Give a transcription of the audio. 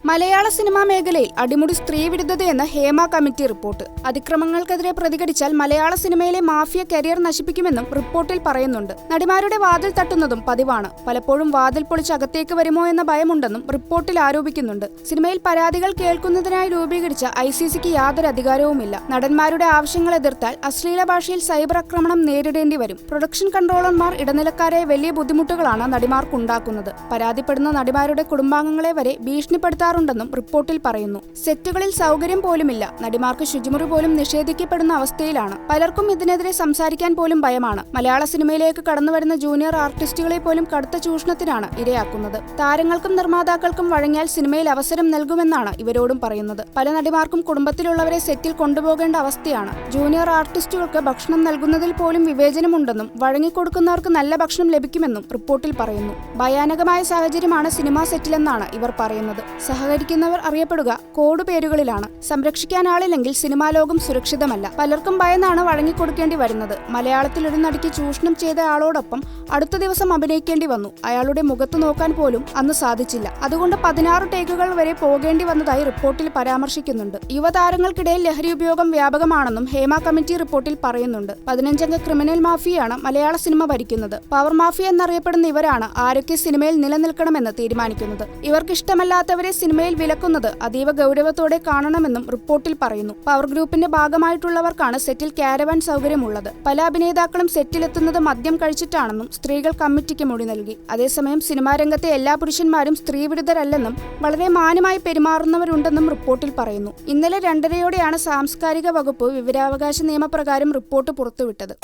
മലയാള cinema മേഖലയിൽ അടിമുടി സ്ത്രീവിരുദ്ധതയെന്ന് Hema committee report. അതിക്രമങ്ങൾക്കെതിരെ പ്രതികരിച്ചാൽ മലയാള സിനിമയിലെ മാഫിയ കരിയർ നശിപ്പിക്കുമെന്നും റിപ്പോർട്ടിൽ പറയുന്നുണ്ട്. നടിമാരുടെ വാതിൽ തട്ടുന്നതും പതിവാണ്. പലപ്പോഴും വാതിൽ പൊളിച്ച് അകത്തേക്ക് വരുമോ എന്ന ഭയമുണ്ടെന്നും റിപ്പോർട്ടിൽ ആരോപിക്കുന്നുണ്ട്. സിനിമയിൽ പരാതികൾ കേൾക്കുന്നതിനായി രൂപീകരിച്ച ICCക്ക് യാതൊരു അധികാരവുമില്ല. നടന്മാരുടെ ആവശ്യങ്ങൾ എതിർത്താൽ അശ്ലീല ഭാഷയിൽ സൈബർ ആക്രമണം നേരിടേണ്ടി വരും. പ്രൊഡക്ഷൻ കൺട്രോളർമാർ ഇടനിലക്കാരായ വലിയ ബുദ്ധിമുട്ടുകളാണ് നടിമാർക്കുണ്ടാക്കുന്നത്. പരാതിപ്പെടുന്ന നടിമാരുടെ കുടുംബാംഗങ്ങളെ വരെ ഭീഷണിപ്പെടുത്താറുണ്ടെന്നും റിപ്പോർട്ടിൽ പറയുന്നു. സെറ്റുകളിൽ സൗകര്യം പോലുമില്ല. നടിമാർക്ക് ശുചിമുറി പോലും നിഷേധിക്കപ്പെടുന്ന അവസ്ഥയിലാണ്. പലർക്കും ഇതിനെതിരെ സംസാരിക്കാൻ പോലും ഭയമാണ്. മലയാള സിനിമയിലേക്ക് കടന്നുവരുന്ന ജൂനിയർ ആർട്ടിസ്റ്റുകളെ പോലും കടുത്ത ചൂഷണത്തിനാണ് ഇരയാക്കുന്നത്. താരങ്ങൾക്കും നിർമ്മാതാക്കൾക്കും വഴങ്ങിയാൽ സിനിമയിൽ അവസരം നൽകുമെന്നാണ് ഇവരോടും പറയുന്നത്. പല നടിമാർക്കും കുടുംബത്തിലുള്ളവരെ സെറ്റിൽ കൊണ്ടുപോകേണ്ട അവസ്ഥയാണ്. ജൂനിയർ ആർട്ടിസ്റ്റുകൾക്ക് ഭക്ഷണം നൽകുന്നതിൽ പോലും വിവേചനമുണ്ടെന്നും വഴങ്ങിക്കൊടുക്കുന്നവർക്ക് നല്ല ഭക്ഷണം ലഭിക്കുമെന്നും റിപ്പോർട്ടിൽ പറയുന്നു. ഭയാനകമായ സാഹചര്യമാണ് സിനിമാ സെറ്റിലെന്നാണ് ഇവർ പറയുന്നത്. സഹകരിക്കുന്നവർ അറിയപ്പെടുക കോഡ് പേരുകളിലാണ്. സംരക്ഷിക്കാൻ ആളില്ലെങ്കിൽ സിനിമാ ലോകം സുരക്ഷിതമല്ല. പലർക്കും ഭയന്നാണ് വഴങ്ങിക്കൊടുക്കേണ്ടി വരുന്നത്. മലയാളത്തിൽ ഒരു നടിക്ക് ചൂഷണം ചെയ്ത ആളോടൊപ്പം അടുത്ത ദിവസം അഭിനയിക്കേണ്ടി വന്നു. അയാളുടെ മുഖത്ത് നോക്കാൻ പോലും അന്ന് സാധിച്ചില്ല. അതുകൊണ്ട് 16 ടേക്കുകൾ വരെ പോകേണ്ടി വന്നതായി റിപ്പോർട്ടിൽ പരാമർശിക്കുന്നുണ്ട്. യുവതാരങ്ങൾക്കിടയിൽ ലഹരി ഉപയോഗം വ്യാപകമാണെന്നും ഹേമ കമ്മിറ്റി റിപ്പോർട്ടിൽ പറയുന്നുണ്ട്. 15 അംഗ ക്രിമിനൽ മാഫിയയാണ് മലയാള സിനിമ ഭരിക്കുന്നത്. പവർ മാഫിയ എന്നറിയപ്പെടുന്ന ഇവരാണ് ആരൊക്കെ സിനിമയിൽ നിലനിൽക്കണമെന്ന് തീരുമാനിക്കുന്നത്. ഇവർക്കിഷ്ടമല്ലാത്തവരെ സിനിമയിൽ വിലക്കുന്നത് അതീവ ഗൗരവത്തോടെ കാണണമെന്നും റിപ്പോർട്ടിൽ പറയുന്നു. പവർ ഗ്രൂപ്പിന്റെ ഭാഗമായിട്ടുള്ളവർക്കാണ് സെറ്റിൽ കാരവാൻ സൗകര്യമുള്ളത്. പല അഭിനേതാക്കളും സെറ്റിലെത്തുന്നത് മദ്യം കഴിച്ചിട്ടാണെന്നും സ്ത്രീകൾ കമ്മിറ്റിക്ക് മൊഴി നൽകി. അതേസമയം സിനിമാ രംഗത്തെ എല്ലാ പുരുഷന്മാരും സ്ത്രീവിരുദ്ധരല്ലെന്നും വളരെ മാന്യമായി പെരുമാറുന്നവരുണ്ടെന്നും റിപ്പോർട്ടിൽ പറയുന്നു. ഇന്നലെ 2:30-യോടെയാണ് സാംസ്കാരിക വകുപ്പ് വിവരാവകാശ നിയമപ്രകാരം റിപ്പോർട്ട് പുറത്തുവിട്ടത്.